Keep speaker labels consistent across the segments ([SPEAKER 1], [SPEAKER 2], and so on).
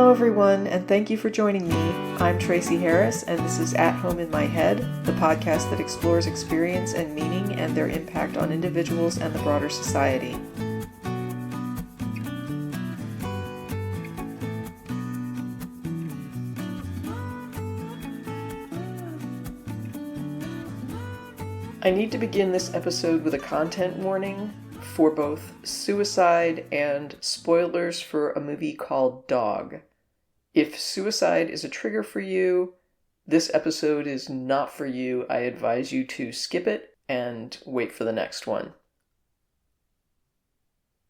[SPEAKER 1] Hello everyone, and thank you for joining me. I'm Tracy Harris, and this is At Home in My Head, the podcast that explores experience and meaning and their impact on individuals and the broader society. I need to begin this episode with a content warning for both suicide and spoilers for a movie called Dog. If suicide is a trigger for you, this episode is not for you. I advise you to skip it and wait for the next one.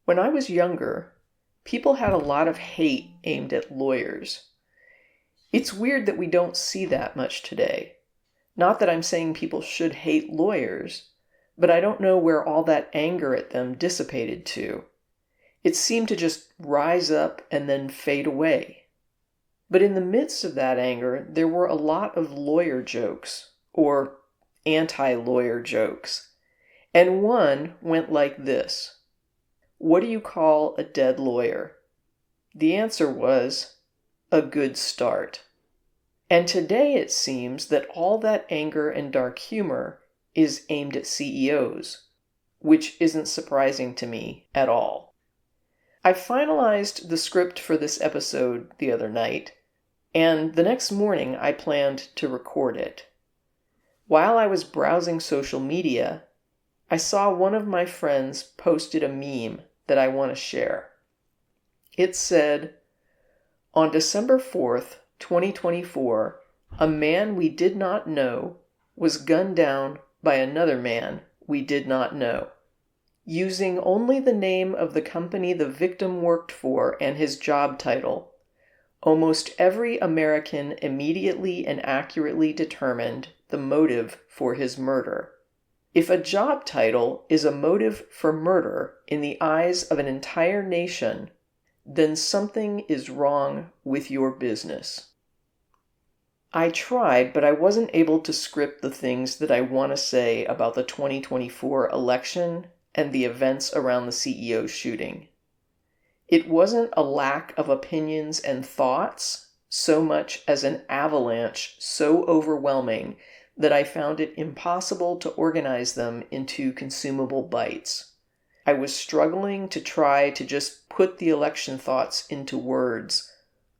[SPEAKER 1] When I was younger, people had a lot of hate aimed at lawyers. It's weird that we don't see that much today. Not that I'm saying people should hate lawyers, but I don't know where all that anger at them dissipated to. It seemed to just rise up and then fade away. But in the midst of that anger, there were a lot of lawyer jokes, or anti-lawyer jokes. And one went like this: "What do you call a dead lawyer?" The answer was, "A good start." And today it seems that all that anger and dark humor is aimed at CEOs, which isn't surprising to me at all. I finalized the script for this episode the other night, and the next morning I planned to record it. While I was browsing social media, I saw one of my friends posted a meme that I want to share. It said, "On December 4th, 2024, a man we did not know was gunned down by another man we did not know. Using only the name of the company the victim worked for and his job title, almost every American immediately and accurately determined the motive for his murder. If a job title is a motive for murder in the eyes of an entire nation, then something is wrong with your business." I tried, but I wasn't able to script the things that I want to say about the 2024 election and the events around the CEO shooting. It wasn't a lack of opinions and thoughts so much as an avalanche so overwhelming that I found it impossible to organize them into consumable bites. I was struggling to try to just put the election thoughts into words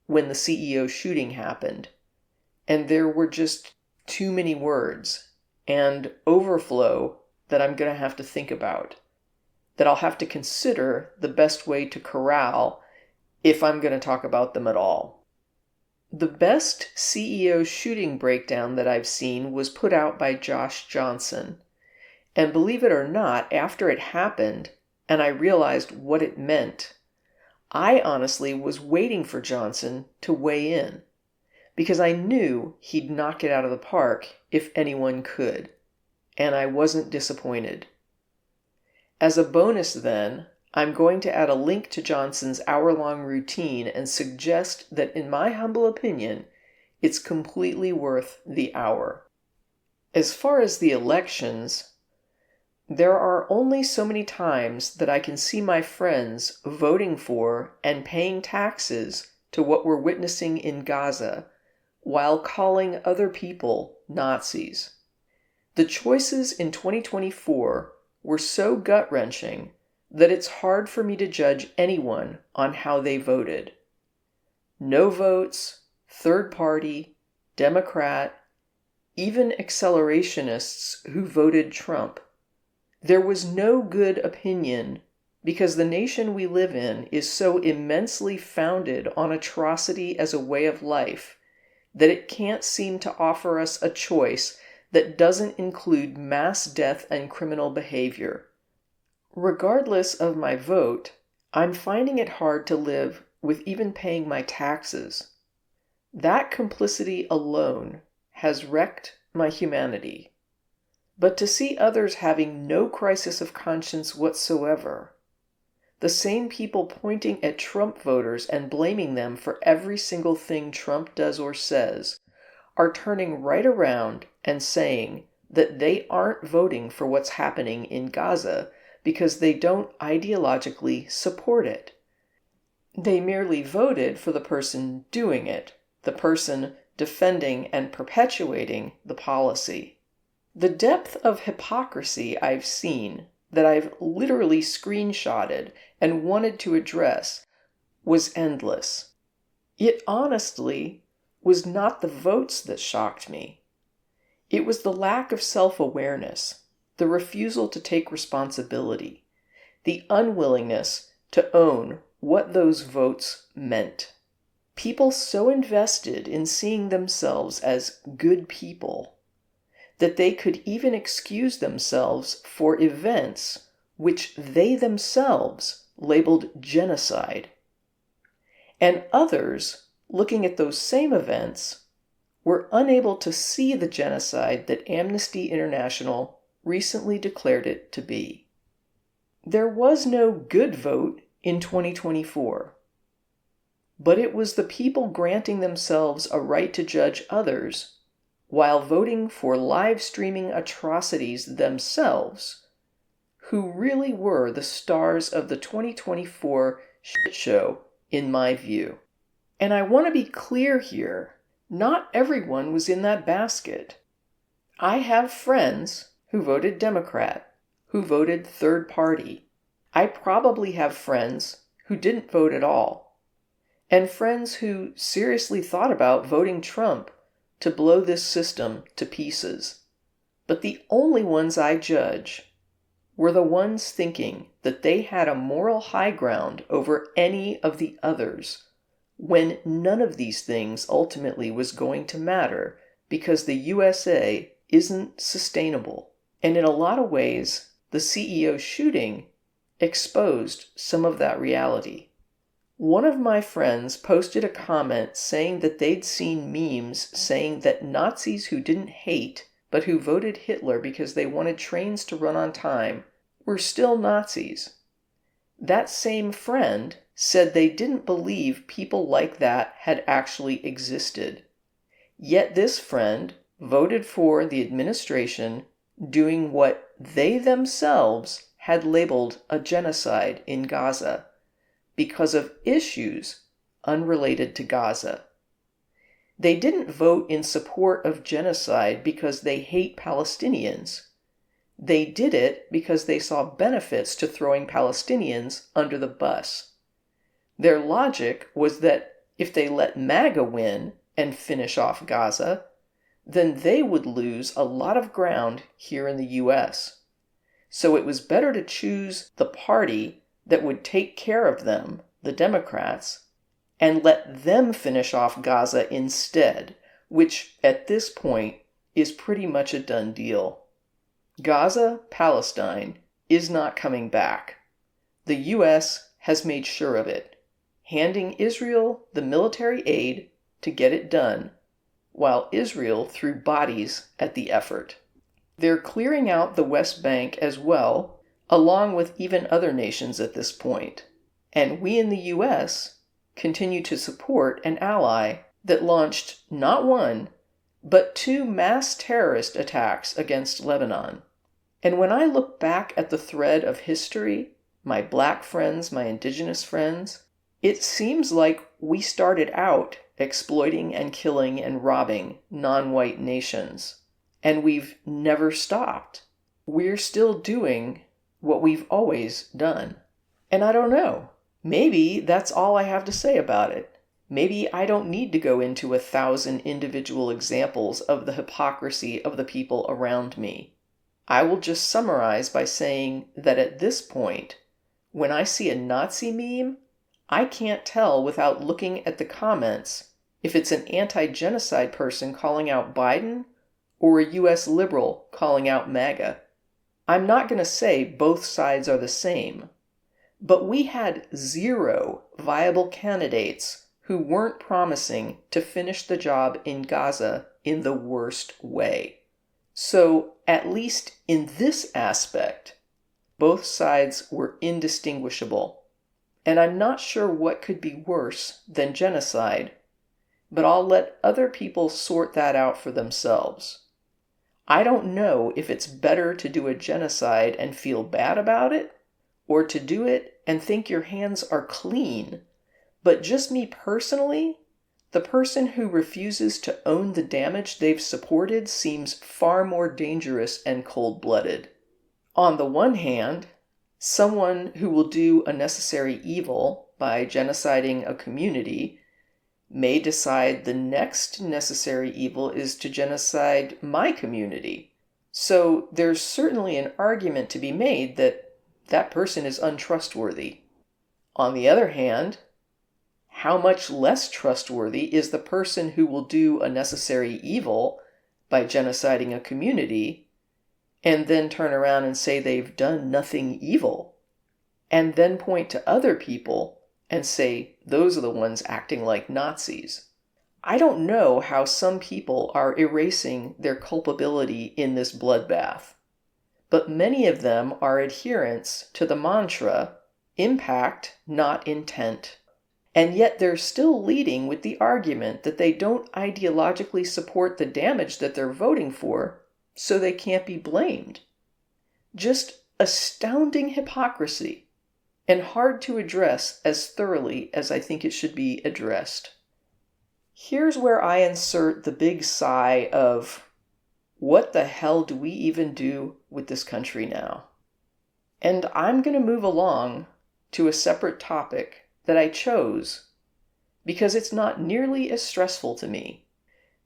[SPEAKER 1] when the CEO shooting happened. And there were just too many words and overflow that I'm going to have to think about, that I'll have to consider the best way to corral if I'm going to talk about them at all. The best CEO shooting breakdown that I've seen was put out by Josh Johnson. And believe it or not, after it happened and I realized what it meant, I honestly was waiting for Johnson to weigh in, because I knew he'd knock it out of the park if anyone could, and I wasn't disappointed. As a bonus then, I'm going to add a link to Johnson's hour-long routine and suggest that in my humble opinion, it's completely worth the hour. As far as the elections, there are only so many times that I can see my friends voting for and paying taxes to what we're witnessing in Gaza, while calling other people Nazis. The choices in 2024 were so gut-wrenching that it's hard for me to judge anyone on how they voted. No votes, third party, Democrat, even accelerationists who voted Trump. There was no good opinion because the nation we live in is so immensely founded on atrocity as a way of life that it can't seem to offer us a choice that doesn't include mass death and criminal behavior. Regardless of my vote, I'm finding it hard to live with even paying my taxes. That complicity alone has wrecked my humanity. But to see others having no crisis of conscience whatsoever, the same people pointing at Trump voters and blaming them for every single thing Trump does or says, are turning right around and saying that they aren't voting for what's happening in Gaza because they don't ideologically support it. They merely voted for the person doing it, the person defending and perpetuating the policy. The depth of hypocrisy I've seen, that I've literally screenshotted and wanted to address, was endless. It honestly was not the votes that shocked me. It was the lack of self-awareness, the refusal to take responsibility, the unwillingness to own what those votes meant. People so invested in seeing themselves as good people that they could even excuse themselves for events which they themselves labeled genocide. And others, looking at those same events, were unable to see the genocide that Amnesty International recently declared it to be. There was no good vote in 2024, but it was the people granting themselves a right to judge others while voting for live streaming atrocities themselves who really were the stars of the 2024 shit show, in my view. And I want to be clear here, not everyone was in that basket. I have friends who voted Democrat, who voted third party. I probably have friends who didn't vote at all, and friends who seriously thought about voting Trump to blow this system to pieces. But the only ones I judge were the ones thinking that they had a moral high ground over any of the others, when none of these things ultimately was going to matter because the USA isn't sustainable. And in a lot of ways, the CEO shooting exposed some of that reality. One of my friends posted a comment saying that they'd seen memes saying that Nazis who didn't hate, but who voted Hitler because they wanted trains to run on time, were still Nazis. That same friend said they didn't believe people like that had actually existed. Yet this friend voted for the administration doing what they themselves had labeled a genocide in Gaza because of issues unrelated to Gaza. They didn't vote in support of genocide because they hate Palestinians. They did it because they saw benefits to throwing Palestinians under the bus. Their logic was that if they let MAGA win and finish off Gaza, then they would lose a lot of ground here in the US. So it was better to choose the party that would take care of them, the Democrats, and let them finish off Gaza instead, which at this point is pretty much a done deal. Gaza, Palestine, is not coming back. The US has made sure of it, handing Israel the military aid to get it done, while Israel threw bodies at the effort. They're clearing out the West Bank as well, along with even other nations at this point. And we in the US continue to support an ally that launched not one, but 2 mass terrorist attacks against Lebanon. And when I look back at the thread of history, my black friends, my indigenous friends, it seems like we started out exploiting and killing and robbing non-white nations. And we've never stopped. We're still doing what we've always done. And I don't know. Maybe that's all I have to say about it. Maybe I don't need to go into 1,000 individual examples of the hypocrisy of the people around me. I will just summarize by saying that at this point, when I see a Nazi meme, I can't tell without looking at the comments if it's an anti-genocide person calling out Biden or a US liberal calling out MAGA. I'm not going to say both sides are the same, but we had 0 viable candidates who weren't promising to finish the job in Gaza in the worst way. So, at least in this aspect, both sides were indistinguishable. And I'm not sure what could be worse than genocide, but I'll let other people sort that out for themselves. I don't know if it's better to do a genocide and feel bad about it, or to do it and think your hands are clean, But just me personally, the person who refuses to own the damage they've supported seems far more dangerous and cold-blooded. On the one hand, someone who will do a necessary evil by genociding a community may decide the next necessary evil is to genocide my community. So there's certainly an argument to be made that that person is untrustworthy. On the other hand, how much less trustworthy is the person who will do a necessary evil by genociding a community and then turn around and say they've done nothing evil, and then point to other people and say those are the ones acting like Nazis? I don't know how some people are erasing their culpability in this bloodbath, but many of them are adherents to the mantra, impact, not intent. And yet they're still leading with the argument that they don't ideologically support the damage that they're voting for, so they can't be blamed. Just astounding hypocrisy, and hard to address as thoroughly as I think it should be addressed. Here's where I insert the big sigh of, what the hell do we even do with this country now? And I'm going to move along to a separate topic that I chose because it's not nearly as stressful to me.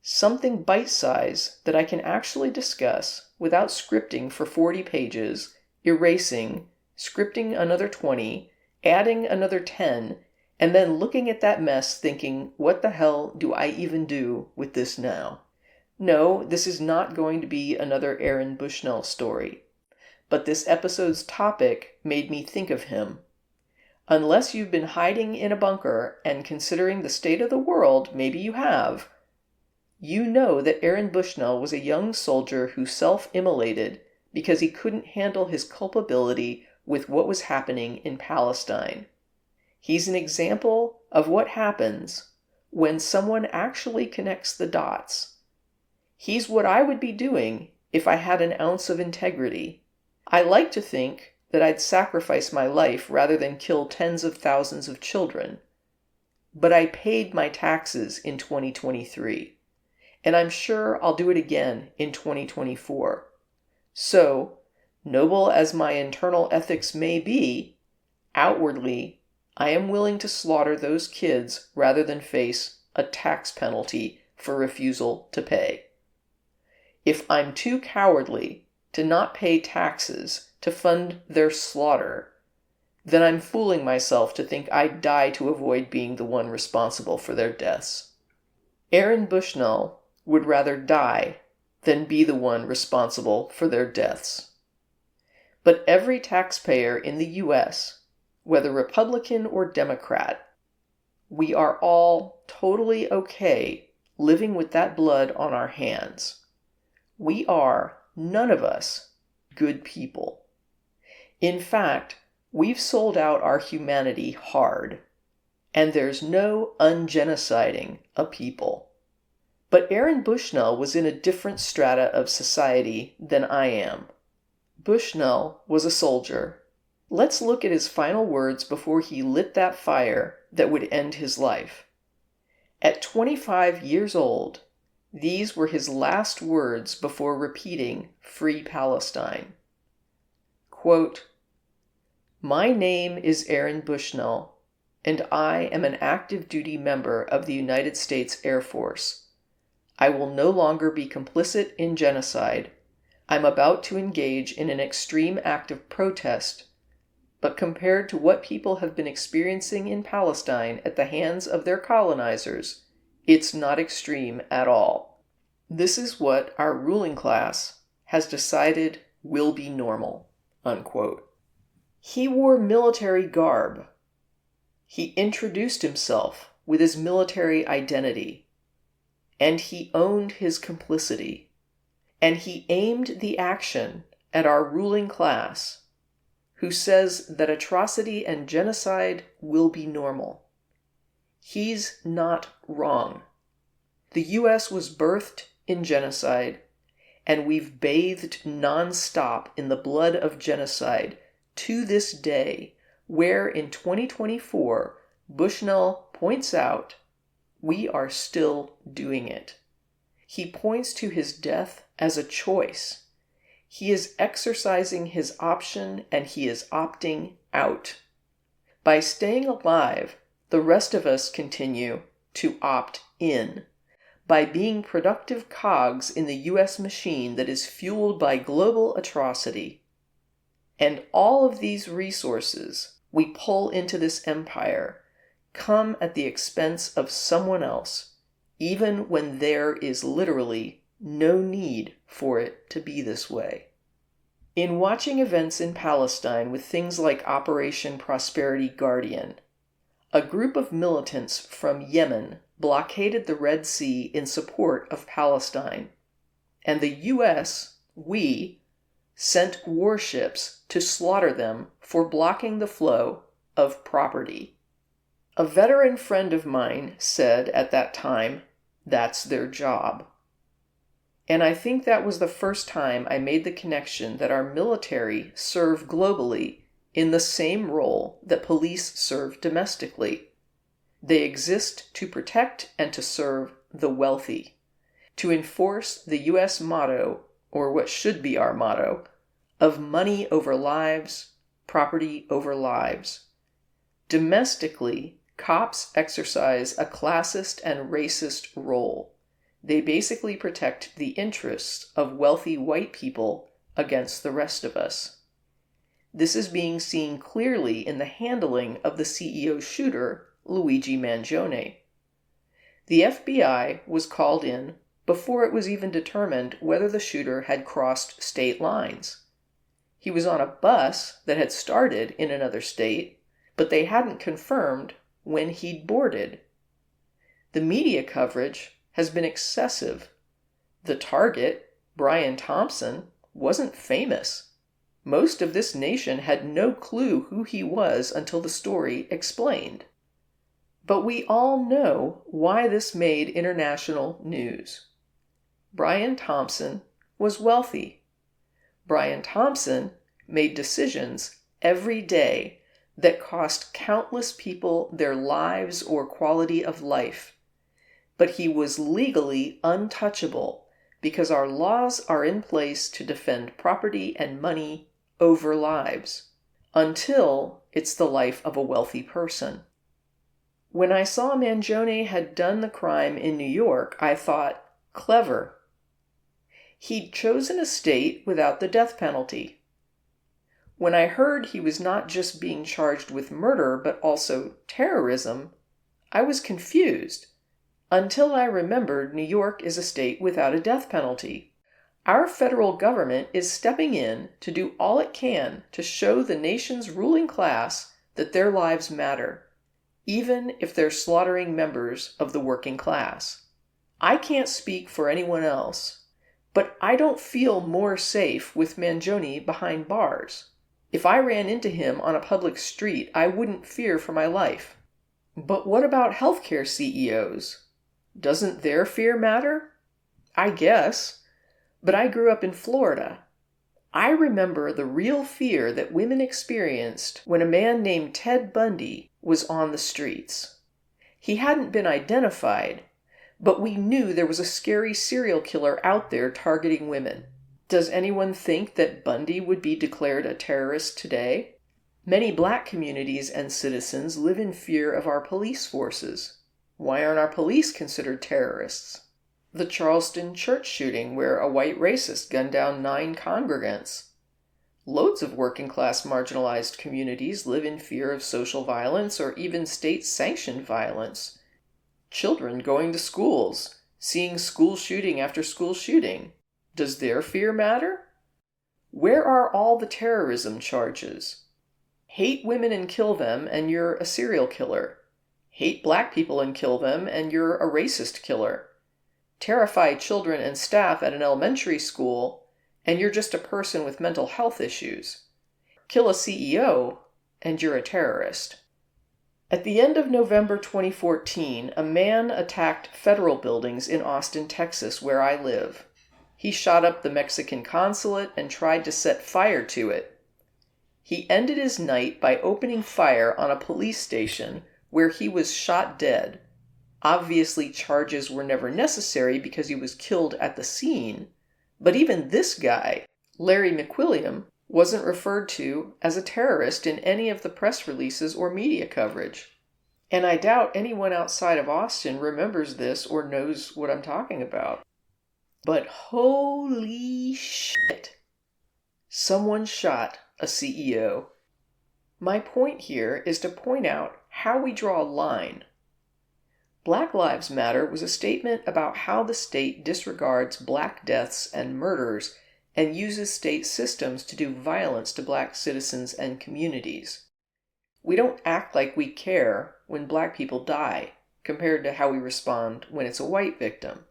[SPEAKER 1] Something bite-sized that I can actually discuss without scripting for 40 pages, erasing, scripting another 20, adding another 10, and then looking at that mess thinking, what the hell do I even do with this now? No, this is not going to be another Aaron Bushnell story. But this episode's topic made me think of him. Unless you've been hiding in a bunker and considering the state of the world, maybe you have, you know that Aaron Bushnell was a young soldier who self-immolated because he couldn't handle his culpability with what was happening in Palestine. He's an example of what happens when someone actually connects the dots. He's what I would be doing if I had an ounce of integrity. I like to think that I'd sacrifice my life rather than kill tens of thousands of children. But I paid my taxes in 2023, and I'm sure I'll do it again in 2024. So, noble as my internal ethics may be, outwardly, I am willing to slaughter those kids rather than face a tax penalty for refusal to pay. If I'm too cowardly to not pay taxes to fund their slaughter, then I'm fooling myself to think I'd die to avoid being the one responsible for their deaths. Aaron Bushnell would rather die than be the one responsible for their deaths. But every taxpayer in the U.S., whether Republican or Democrat, we are all totally okay living with that blood on our hands. We are, none of us, good people. In fact, we've sold out our humanity hard, and there's no ungenociding a people. But Aaron Bushnell was in a different strata of society than I am. Bushnell was a soldier. Let's look at his final words before he lit that fire that would end his life. At 25 years old, these were his last words before repeating Free Palestine. Quote, "My name is Aaron Bushnell, and I am an active duty member of the United States Air Force. I will no longer be complicit in genocide. I'm about to engage in an extreme act of protest, but compared to what people have been experiencing in Palestine at the hands of their colonizers, it's not extreme at all. This is what our ruling class has decided will be normal." Unquote. He wore military garb. He introduced himself with his military identity, and he owned his complicity, and he aimed the action at our ruling class, who says that atrocity and genocide will be normal. He's not wrong. The U.S. was birthed in genocide, and we've bathed non-stop in the blood of genocide to this day, where in 2024, Bushnell points out we are still doing it. He points to his death as a choice. He is exercising his option and he is opting out. By staying alive, the rest of us continue to opt in. By being productive cogs in the U.S. machine that is fueled by global atrocity. And all of these resources we pull into this empire come at the expense of someone else, even when there is literally no need for it to be this way. In watching events in Palestine with things like Operation Prosperity Guardian, a group of militants from Yemen blockaded the Red Sea in support of Palestine, and the U.S., we, sent warships to slaughter them for blocking the flow of property. A veteran friend of mine said at that time, that's their job. And I think that was the first time I made the connection that our military serve globally in the same role that police serve domestically. They exist to protect and to serve the wealthy, to enforce the U.S. motto, or what should be our motto, of money over lives, property over lives. Domestically, cops exercise a classist and racist role. They basically protect the interests of wealthy white people against the rest of us. This is being seen clearly in the handling of the CEO shooter, Luigi Mangione. The FBI was called in before it was even determined whether the shooter had crossed state lines. He was on a bus that had started in another state, but they hadn't confirmed when he'd boarded. The media coverage has been excessive. The target, Brian Thompson, wasn't famous. Most of this nation had no clue who he was until the story explained. But we all know why this made international news. Brian Thompson was wealthy. Brian Thompson made decisions every day that cost countless people their lives or quality of life. But he was legally untouchable because our laws are in place to defend property and money over lives, until it's the life of a wealthy person. When I saw Mangione had done the crime in New York, I thought, clever. He'd chosen a state without the death penalty. When I heard he was not just being charged with murder, but also terrorism, I was confused, until I remembered New York is a state without a death penalty. Our federal government is stepping in to do all it can to show the nation's ruling class that their lives matter, even if they're slaughtering members of the working class. I can't speak for anyone else, but I don't feel more safe with Mangione behind bars. If I ran into him on a public street, I wouldn't fear for my life. But what about healthcare CEOs? Doesn't their fear matter? I guess. But I grew up in Florida. I remember the real fear that women experienced when a man named Ted Bundy was on the streets. He hadn't been identified, but we knew there was a scary serial killer out there targeting women. Does anyone think that Bundy would be declared a terrorist today? Many black communities and citizens live in fear of our police forces. Why aren't our police considered terrorists? The Charleston church shooting where a white racist gunned down 9 congregants. Loads of working-class marginalized communities live in fear of social violence or even state-sanctioned violence. Children going to schools, seeing school shooting after school shooting. Does their fear matter? Where are all the terrorism charges? Hate women and kill them and you're a serial killer. Hate black people and kill them and you're a racist killer. Terrify children and staff at an elementary school and you're just a person with mental health issues. Kill a CEO and you're a terrorist. At the end of November 2014, a man attacked federal buildings in Austin, Texas, where I live. He shot up the Mexican consulate and tried to set fire to it. He ended his night by opening fire on a police station where he was shot dead. Obviously, charges were never necessary because he was killed at the scene, but even this guy, Larry McWilliam, wasn't referred to as a terrorist in any of the press releases or media coverage. And I doubt anyone outside of Austin remembers this or knows what I'm talking about. But holy shit, someone shot a CEO. My point here is to point out how we draw a line. Black Lives Matter was a statement about how the state disregards black deaths and murders and uses state systems to do violence to black citizens and communities. We don't act like we care when black people die compared to how we respond when it's a white victim.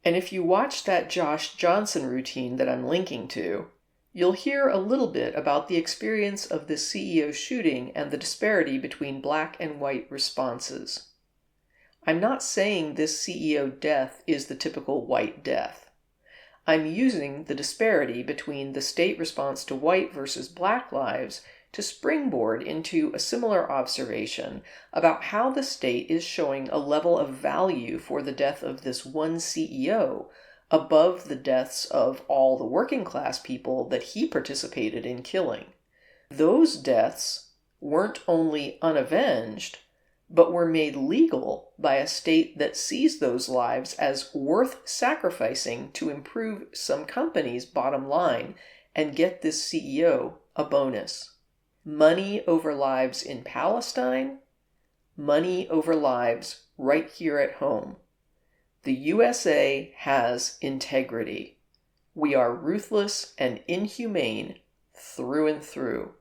[SPEAKER 1] And if you watch that Josh Johnson routine that I'm linking to, you'll hear a little bit about the experience of this CEO shooting and the disparity between black and white responses. I'm not saying this CEO death is the typical white death. I'm using the disparity between the state response to white versus black lives to springboard into a similar observation about how the state is showing a level of value for the death of this one CEO above the deaths of all the working class people that he participated in killing. Those deaths weren't only unavenged, but were made legal by a state that sees those lives as worth sacrificing to improve some company's bottom line and get this CEO a bonus. Money over lives in Palestine, money over lives right here at home. The USA has integrity. We are ruthless and inhumane through and through.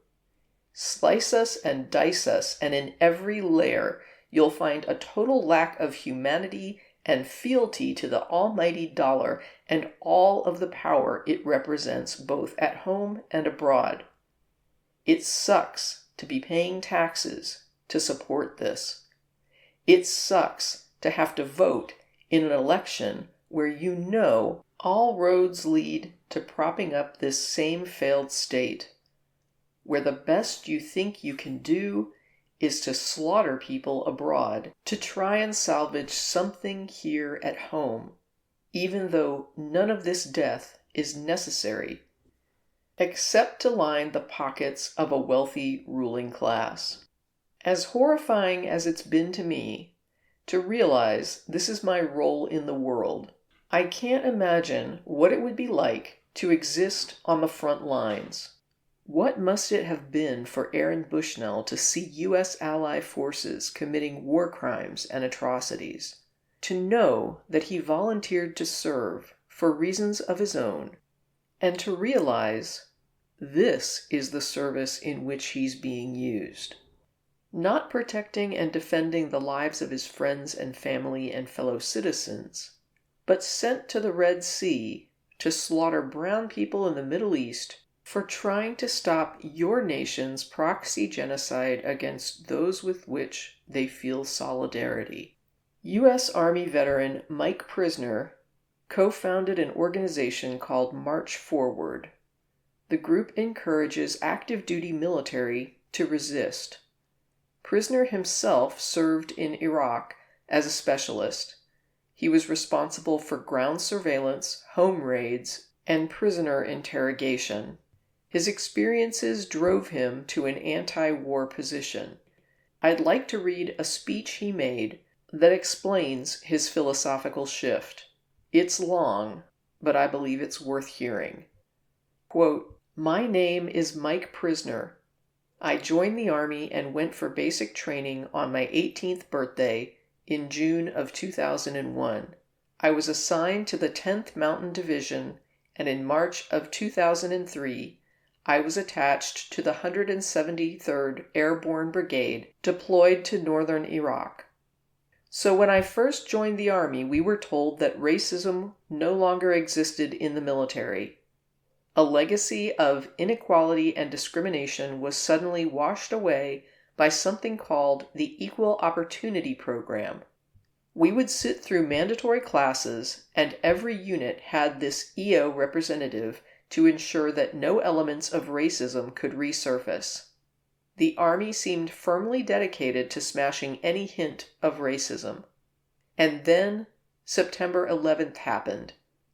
[SPEAKER 1] Slice us and dice us, and in every layer you'll find a total lack of humanity and fealty to the almighty dollar and all of the power it represents both at home and abroad. It sucks to be paying taxes to support this. It sucks to have to vote in an election where you know all roads lead to propping up this same failed state, where the best you think you can do is to slaughter people abroad to try and salvage something here at home, even though none of this death is necessary, except to line the pockets of a wealthy ruling class. As horrifying as it's been to me to realize this is my role in the world, I can't imagine what it would be like to exist on the front lines. What must it have been for Aaron Bushnell to see U.S. ally forces committing war crimes and atrocities, to know that he volunteered to serve for reasons of his own, and to realize this is the service in which he's being used? Not protecting and defending the lives of his friends and family and fellow citizens, but sent to the Red Sea to slaughter brown people in the Middle East for trying to stop your nation's proxy genocide against those with which they feel solidarity. U.S. Army veteran Mike Prysner co-founded an organization called March Forward. The group encourages active duty military to resist. Prysner himself served in Iraq as a specialist. He was responsible for ground surveillance, home raids, and prisoner interrogation. His experiences drove him to an anti-war position. I'd like to read a speech he made that explains his philosophical shift. It's long, but I believe it's worth hearing. Quote, "My name is Mike Prysner. I joined the Army and went for basic training on my 18th birthday in June of 2001. I was assigned to the 10th Mountain Division, and in March of 2003, I was attached to the 173rd Airborne Brigade deployed to northern Iraq. So when I first joined the Army, we were told that racism no longer existed in the military. A legacy of inequality and discrimination was suddenly washed away by something called the Equal Opportunity Program. We would sit through mandatory classes, and every unit had this EO representative to ensure that no elements of racism could resurface. The army seemed firmly dedicated to smashing any hint of racism. And then September 11th happened,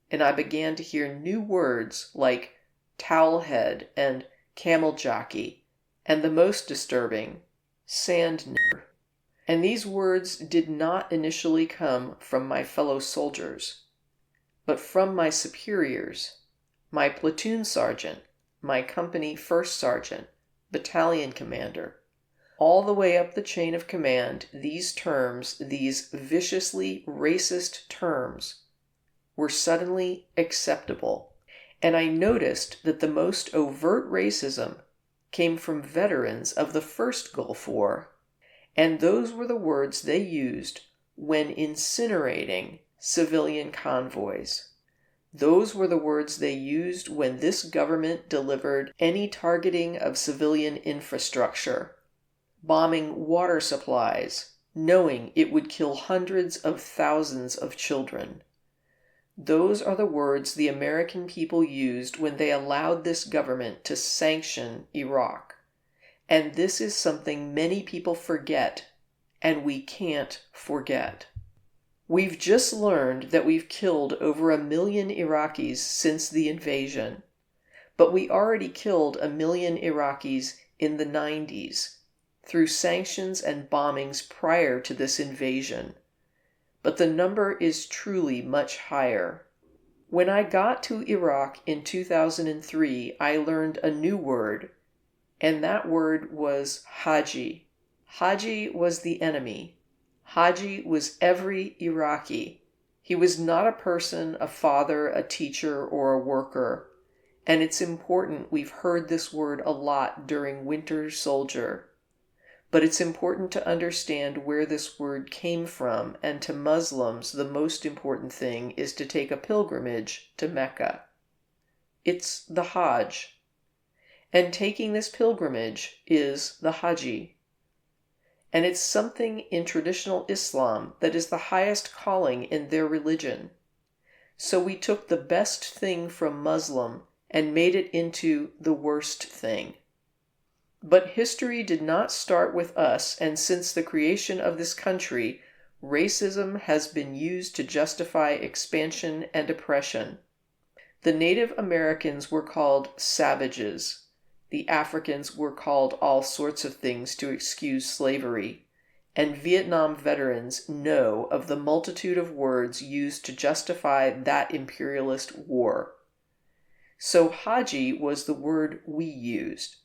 [SPEAKER 1] and I began to hear new words like towelhead and camel jockey, and the most disturbing, sand nigger. And these words did not initially come from my fellow soldiers, but from my superiors, my platoon sergeant, my company first sergeant, battalion commander. All the way up the chain of command, these terms, these viciously racist terms, were suddenly acceptable. And I noticed that the most overt racism came from veterans of the first Gulf War, and those were the words they used when incinerating civilian convoys. Those were the words they used when this government delivered any targeting of civilian infrastructure, bombing water supplies, knowing it would kill hundreds of thousands of children. Those are the words the American people used when they allowed this government to sanction Iraq. And this is something many people forget, and we can't forget. We've just learned that we've killed over 1 million Iraqis since the invasion, but we already killed 1 million Iraqis in the 90s through sanctions and bombings prior to this invasion. But the number is truly much higher. When I got to Iraq in 2003, I learned a new word, and that word was Haji. Haji was the enemy. Haji was every Iraqi. He was not a person, a father, a teacher, or a worker. And it's important, we've heard this word a lot during Winter Soldier. But it's important to understand where this word came from, and to Muslims, the most important thing is to take a pilgrimage to Mecca. It's the Hajj. And taking this pilgrimage is the Haji. And it's something in traditional Islam that is the highest calling in their religion. So we took the best thing from Muslim and made it into the worst thing. But history did not start with us, and since the creation of this country, racism has been used to justify expansion and oppression. The Native Americans were called savages. The Africans were called all sorts of things to excuse slavery. And Vietnam veterans know of the multitude of words used to justify that imperialist war. So Haji was the word we used.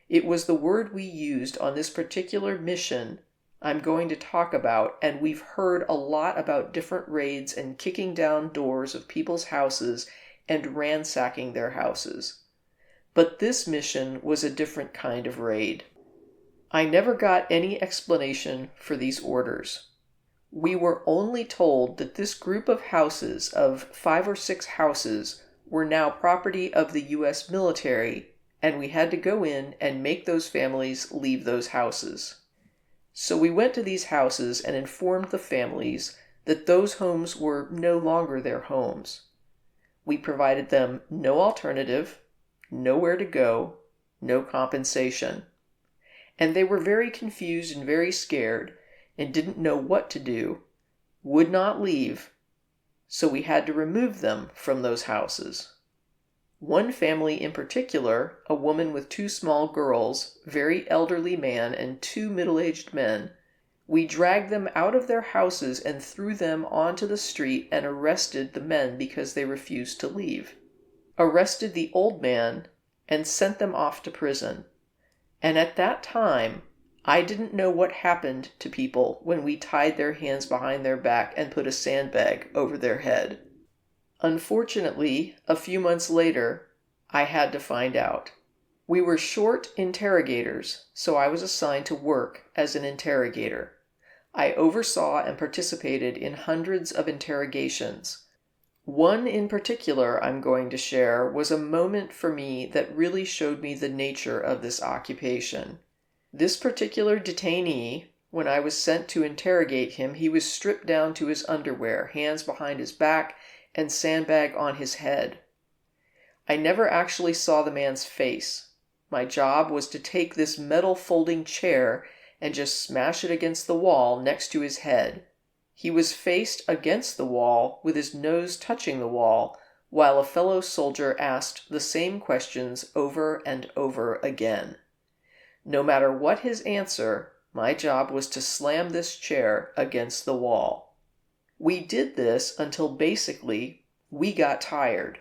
[SPEAKER 1] It was the word we used on this particular mission I'm going to talk about, and we've heard a lot about different raids and kicking down doors of people's houses and ransacking their houses. But this mission was a different kind of raid. I never got any explanation for these orders. We were only told that this group of houses, of 5 or 6 houses, were now property of the U.S. military, and we had to go in and make those families leave those houses. So we went to these houses and informed the families that those homes were no longer their homes. We provided them no alternative, nowhere to go, no compensation. And they were very confused and very scared and didn't know what to do, would not leave, so we had to remove them from those houses. One family in particular, a woman with 2 small girls, very elderly man, and 2 middle-aged men, we dragged them out of their houses and threw them onto the street and arrested the men because they refused to leave. Arrested the old man and sent them off to prison. And at that time, I didn't know what happened to people when we tied their hands behind their back and put a sandbag over their head. Unfortunately, a few months later, I had to find out. We were short interrogators, so I was assigned to work as an interrogator. I oversaw and participated in hundreds of interrogations. One in particular I'm going to share was a moment for me that really showed me the nature of this occupation. This particular detainee, when I was sent to interrogate him, he was stripped down to his underwear, hands behind his back, and sandbag on his head. I never actually saw the man's face. My job was to take this metal folding chair and just smash it against the wall next to his head. He was faced against the wall with his nose touching the wall, while a fellow soldier asked the same questions over and over again. No matter what his answer, my job was to slam this chair against the wall. We did this until basically we got tired.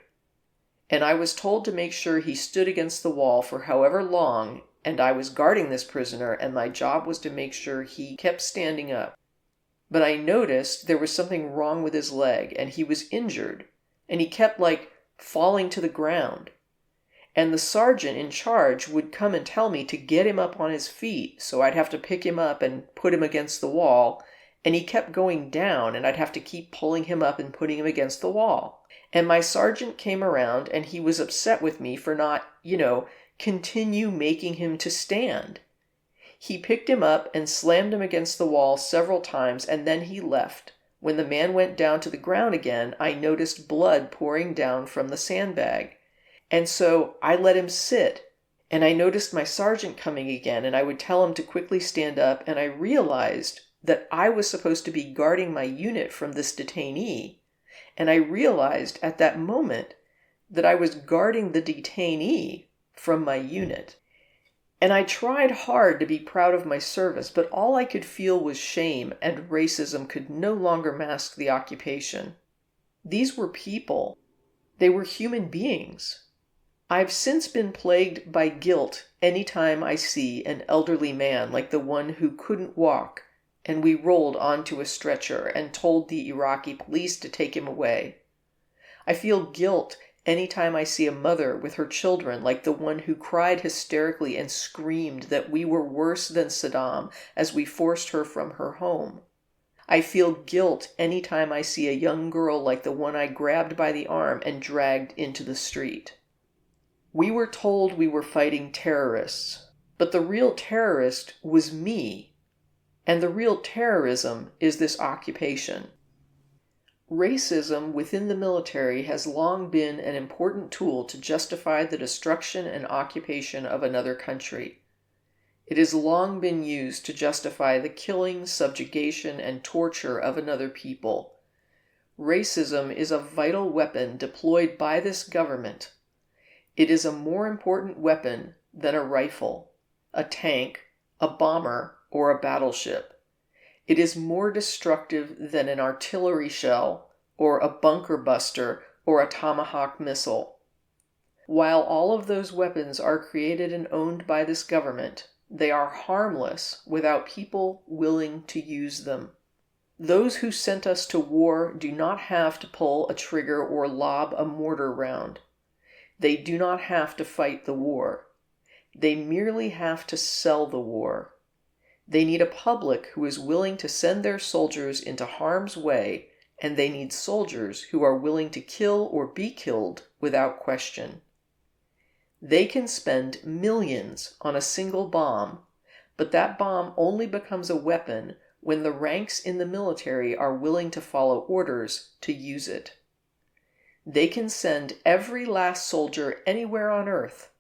[SPEAKER 1] And I was told to make sure he stood against the wall for however long, and I was guarding this prisoner, and my job was to make sure he kept standing up. But I noticed there was something wrong with his leg, and he was injured, and he kept, falling to the ground. And the sergeant in charge would come and tell me to get him up on his feet, so I'd have to pick him up and put him against the wall, and he kept going down, and I'd have to keep pulling him up and putting him against the wall. And my sergeant came around, and he was upset with me for not, continue making him to stand. He picked him up and slammed him against the wall several times, and then he left. When the man went down to the ground again, I noticed blood pouring down from the sandbag. And so I let him sit, and I noticed my sergeant coming again, and I would tell him to quickly stand up, and I realized that I was supposed to be guarding my unit from this detainee, and I realized at that moment that I was guarding the detainee from my unit. And I tried hard to be proud of my service, but all I could feel was shame, and racism could no longer mask the occupation. These were people. They were human beings. I've since been plagued by guilt any time I see an elderly man like the one who couldn't walk, and we rolled onto a stretcher and told the Iraqi police to take him away. I feel guilt anytime I see a mother with her children like the one who cried hysterically and screamed that we were worse than Saddam as we forced her from her home. I feel guilt anytime I see a young girl like the one I grabbed by the arm and dragged into the street. We were told we were fighting terrorists, but the real terrorist was me, and the real terrorism is this occupation. Racism within the military has long been an important tool to justify the destruction and occupation of another country. It has long been used to justify the killing, subjugation, and torture of another people. Racism is a vital weapon deployed by this government. It is a more important weapon than a rifle, a tank, a bomber, or a battleship. It is more destructive than an artillery shell, or a bunker buster, or a tomahawk missile. While all of those weapons are created and owned by this government, they are harmless without people willing to use them. Those who sent us to war do not have to pull a trigger or lob a mortar round. They do not have to fight the war. They merely have to sell the war. They need a public who is willing to send their soldiers into harm's way, and they need soldiers who are willing to kill or be killed without question. They can spend millions on a single bomb, but that bomb only becomes a weapon when the ranks in the military are willing to follow orders to use it. They can send every last soldier anywhere on earth,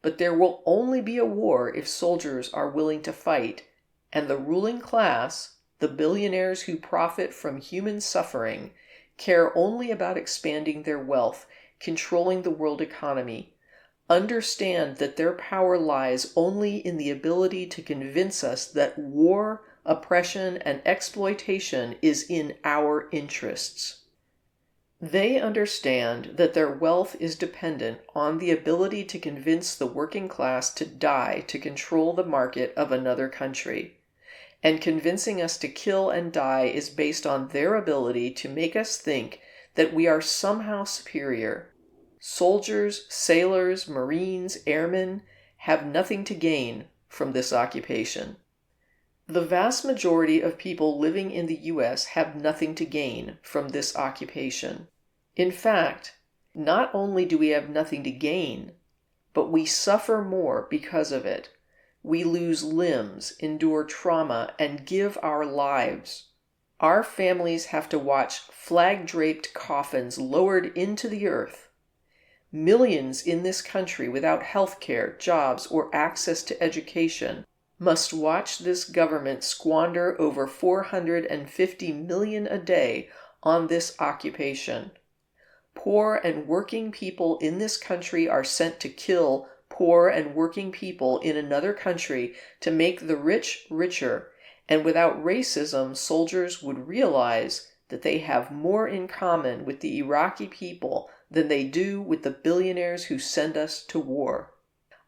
[SPEAKER 1] but there will only be a war if soldiers are willing to fight, and the ruling class, the billionaires who profit from human suffering, care only about expanding their wealth, controlling the world economy, understand that their power lies only in the ability to convince us that war, oppression, and exploitation is in our interests. They understand that their wealth is dependent on the ability to convince the working class to die to control the market of another country. And convincing us to kill and die is based on their ability to make us think that we are somehow superior. Soldiers, sailors, Marines, airmen have nothing to gain from this occupation. The vast majority of people living in the U.S. have nothing to gain from this occupation. In fact, not only do we have nothing to gain, but we suffer more because of it. We lose limbs, endure trauma, and give our lives. Our families have to watch flag-draped coffins lowered into the earth. Millions in this country without health care, jobs, or access to education must watch this government squander over $450 million a day on this occupation. Poor and working people in this country are sent to kill poor and working people in another country to make the rich richer, and without racism, soldiers would realize that they have more in common with the Iraqi people than they do with the billionaires who send us to war.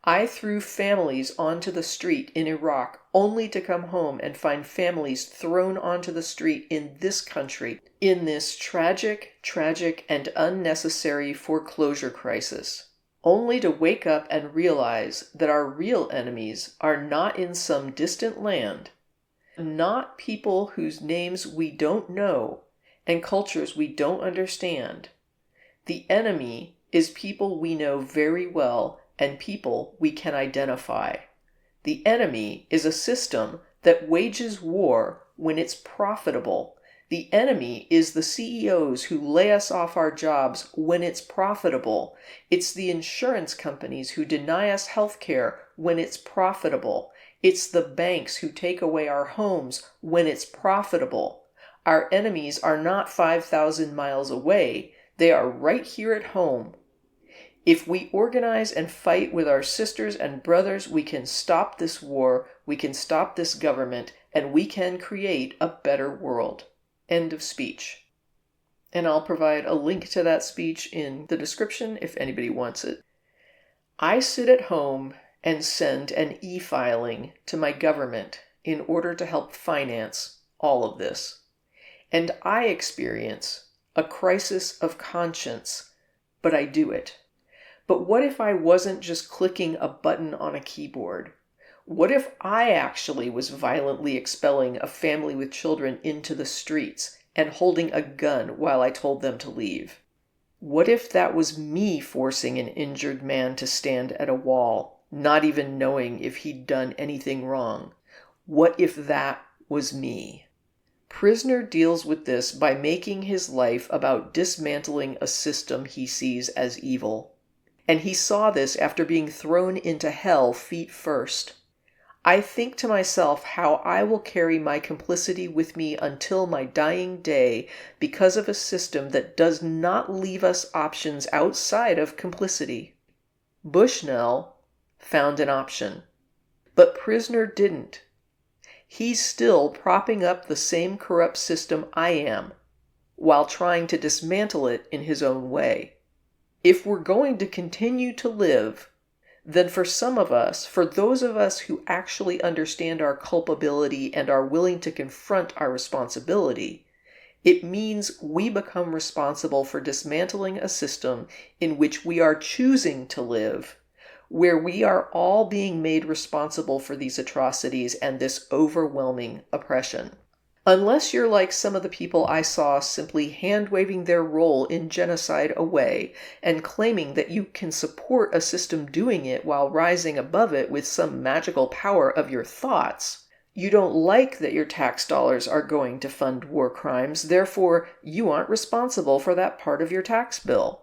[SPEAKER 1] I threw families onto the street in Iraq only to come home and find families thrown onto the street in this country in this tragic, and unnecessary foreclosure crisis, only to wake up and realize that our real enemies are not in some distant land, not people whose names we don't know and cultures we don't understand. The enemy is people we know very well and people we can identify. The enemy is a system that wages war when it's profitable. The enemy is the CEOs who lay us off our jobs when it's profitable. It's the insurance companies who deny us health care when it's profitable. It's the banks who take away our homes when it's profitable. Our enemies are not 5,000 miles away. They are right here at home. If we organize and fight with our sisters and brothers, we can stop this war, we can stop this government, and we can create a better world. End of speech. And I'll provide a link to that speech in the description if anybody wants it. I sit at home and send an e-filing to my government in order to help finance all of this. And I experience a crisis of conscience, but I do it. But what if I wasn't just clicking a button on a keyboard? What if I actually was violently expelling a family with children into the streets and holding a gun while I told them to leave? What if that was me forcing an injured man to stand at a wall, not even knowing if he'd done anything wrong? What if that was me? Prysner deals with this by making his life about dismantling a system he sees as evil. And he saw this after being thrown into hell feet first. I think to myself how I will carry my complicity with me until my dying day because of a system that does not leave us options outside of complicity. Bushnell found an option, but Prysner didn't. He's still propping up the same corrupt system I am, while trying to dismantle it in his own way. If we're going to continue to live, then for some of us, for those of us who actually understand our culpability and are willing to confront our responsibility, it means we become responsible for dismantling a system in which we are choosing to live, where we are all being made responsible for these atrocities and this overwhelming oppression. Unless you're like some of the people I saw simply hand-waving their role in genocide away and claiming that you can support a system doing it while rising above it with some magical power of your thoughts, you don't like that your tax dollars are going to fund war crimes, therefore you aren't responsible for that part of your tax bill.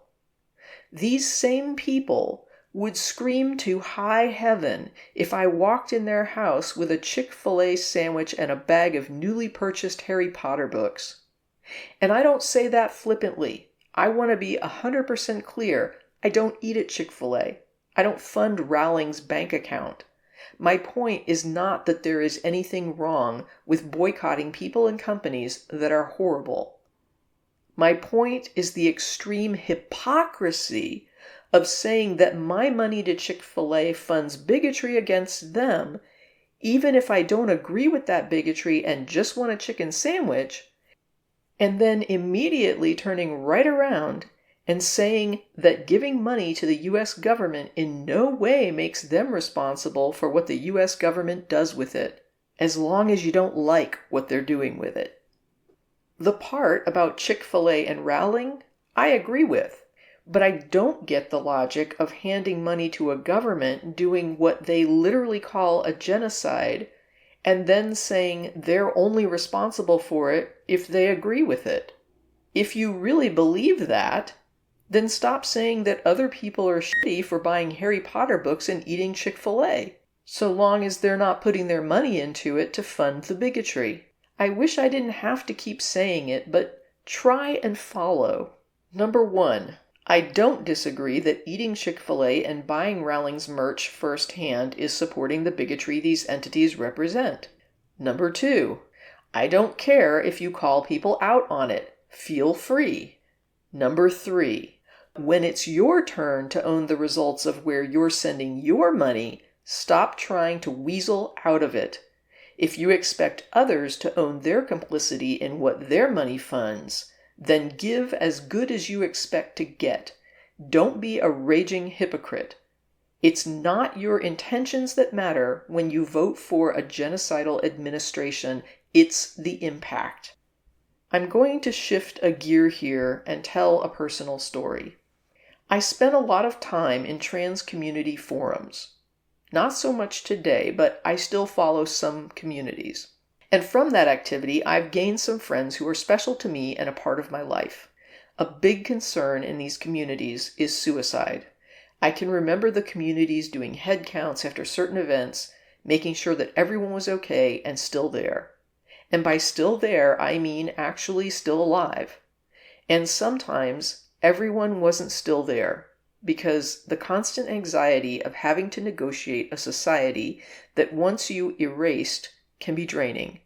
[SPEAKER 1] These same people would scream to high heaven if I walked in their house with a Chick-fil-A sandwich and a bag of newly purchased Harry Potter books. And I don't say that flippantly. I want to be 100% clear. I don't eat at Chick-fil-A. I don't fund Rowling's bank account. My point is not that there is anything wrong with boycotting people and companies that are horrible. My point is the extreme hypocrisy of saying that my money to Chick-fil-A funds bigotry against them, even if I don't agree with that bigotry and just want a chicken sandwich, and then immediately turning right around and saying that giving money to the U.S. government in no way makes them responsible for what the U.S. government does with it, as long as you don't like what they're doing with it. The part about Chick-fil-A and Rowling, I agree with. But I don't get the logic of handing money to a government doing what they literally call a genocide and then saying they're only responsible for it if they agree with it. If you really believe that, Then stop saying that other people are shitty for buying Harry Potter books and eating Chick-fil-A, so long as they're not putting their money into it to fund the bigotry. I wish I didn't have to keep saying it, but try and follow. Number 1. I don't disagree that eating Chick-fil-A and buying Rowling's merch firsthand is supporting the bigotry these entities represent. Number 2. I don't care if you call people out on it. Feel free. Number 3. When it's your turn to own the results of where you're sending your money, stop trying to weasel out of it. If you expect others to own their complicity in what their money funds, then give as good as you expect to get. Don't be a raging hypocrite. It's not your intentions that matter when you vote for a genocidal administration, it's the impact. I'm going to shift a gear here and tell a personal story. I spent a lot of time in trans community forums. Not so much today, but I still follow some communities. And from that activity, I've gained some friends who are special to me and a part of my life. A big concern in these communities is suicide. I can remember the communities doing head counts after certain events, making sure that everyone was okay and still there. And by still there, I mean actually still alive. And sometimes everyone wasn't still there, because the constant anxiety of having to negotiate a society that once you erased can be draining.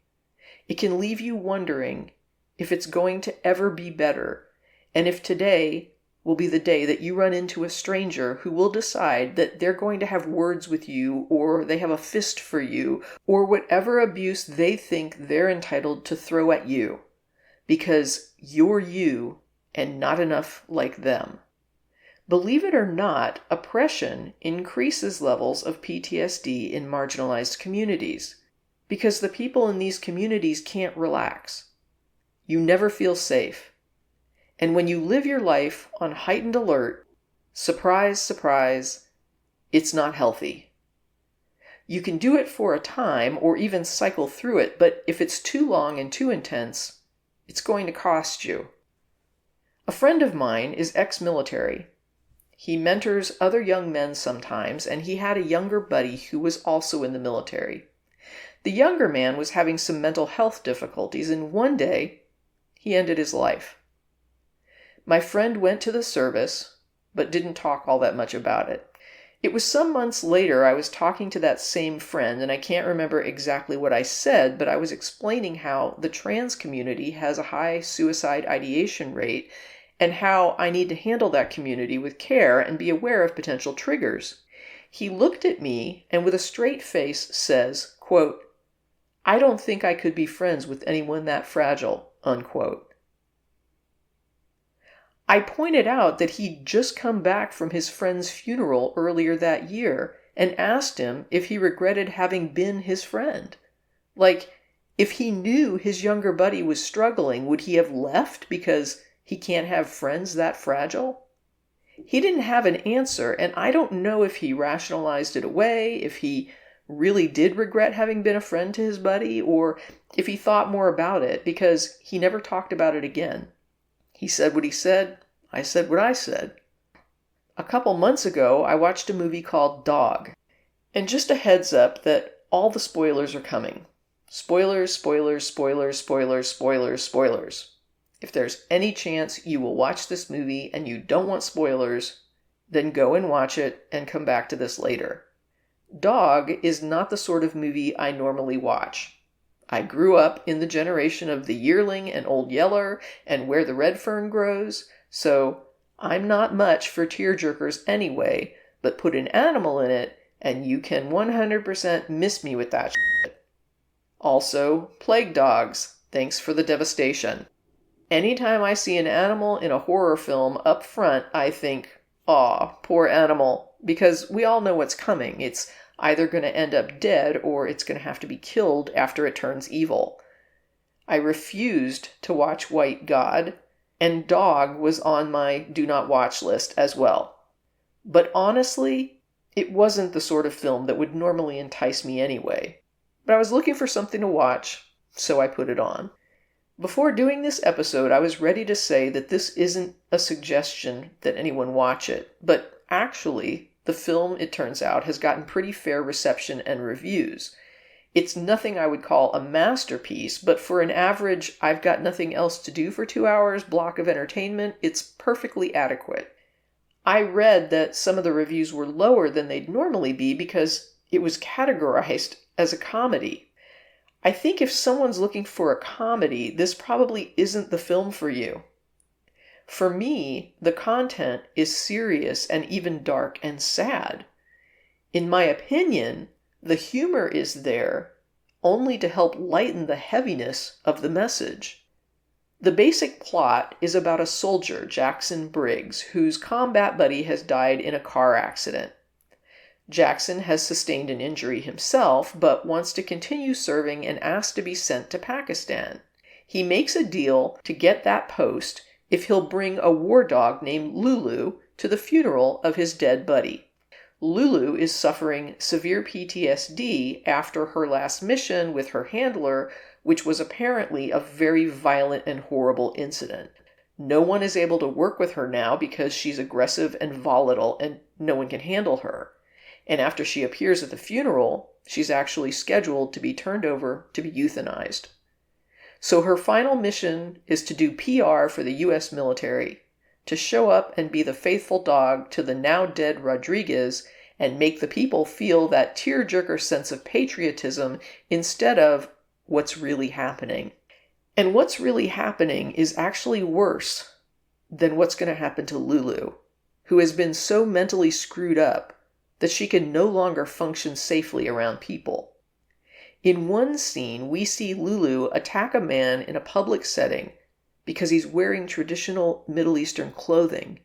[SPEAKER 1] It can leave you wondering if it's going to ever be better, and if today will be the day that you run into a stranger who will decide that they're going to have words with you, or they have a fist for you, or whatever abuse they think they're entitled to throw at you, because you're you and not enough like them. Believe it or not, oppression increases levels of PTSD in marginalized communities, because the people in these communities can't relax. You never feel safe. And when you live your life on heightened alert, surprise, surprise, it's not healthy. You can do it for a time or even cycle through it, but if it's too long and too intense, it's going to cost you. A friend of mine is ex-military. He mentors other young men sometimes, and he had a younger buddy who was also in the military. The younger man was having some mental health difficulties, and one day, he ended his life. My friend went to the service, but didn't talk all that much about it. It was some months later I was talking to that same friend, and I can't remember exactly what I said, but I was explaining how the trans community has a high suicide ideation rate, and how I need to handle that community with care and be aware of potential triggers. He looked at me and with a straight face says, quote, "I don't think I could be friends with anyone that fragile," unquote. I pointed out that he'd just come back from his friend's funeral earlier that year and asked him if he regretted having been his friend. Like, if he knew his younger buddy was struggling, would he have left because he can't have friends that fragile? He didn't have an answer, and I don't know if he rationalized it away, if he really did regret having been a friend to his buddy, or if he thought more about it, because he never talked about it again. He said what he said, I said what I said. A couple months ago, I watched a movie called Dog. And just a heads up that all the spoilers are coming. Spoilers, spoilers, spoilers, spoilers, spoilers, spoilers. If there's any chance you will watch this movie and you don't want spoilers, then go and watch it and come back to this later. Dog is not the sort of movie I normally watch. I grew up in the generation of The Yearling and Old Yeller and Where the Red Fern Grows, so I'm not much for tearjerkers anyway, but put an animal in it and you can 100% miss me with that shit. Also, plague dogs. Thanks for the devastation. Anytime I see an animal in a horror film up front, I think, aw, poor animal, because we all know what's coming. It's either going to end up dead or it's going to have to be killed after it turns evil. I refused to watch White God, and Dog was on my do not watch list as well. But honestly, it wasn't the sort of film that would normally entice me anyway. But I was looking for something to watch, so I put it on. Before doing this episode, I was ready to say that this isn't a suggestion that anyone watch it, but actually, the film, it turns out, has gotten pretty fair reception and reviews. It's nothing I would call a masterpiece, but for an average I've got nothing else to do for 2 hours block of entertainment, it's perfectly adequate. I read that some of the reviews were lower than they'd normally be because it was categorized as a comedy. I think if someone's looking for a comedy, this probably isn't the film for you. For me, the content is serious and even dark and sad. In my opinion, the humor is there only to help lighten the heaviness of the message. The basic plot is about a soldier, Jackson Briggs, whose combat buddy has died in a car accident. Jackson has sustained an injury himself, but wants to continue serving and asks to be sent to Pakistan. He makes a deal to get that post if he'll bring a war dog named Lulu to the funeral of his dead buddy. Lulu is suffering severe PTSD after her last mission with her handler, which was apparently a very violent and horrible incident. No one is able to work with her now because she's aggressive and volatile and no one can handle her. And after she appears at the funeral, she's actually scheduled to be turned over to be euthanized. So her final mission is to do PR for the US military, to show up and be the faithful dog to the now dead Rodriguez and make the people feel that tearjerker sense of patriotism instead of what's really happening. And what's really happening is actually worse than what's going to happen to Lulu, who has been so mentally screwed up that she can no longer function safely around people. In one scene, we see Lulu attack a man in a public setting because he's wearing traditional Middle Eastern clothing.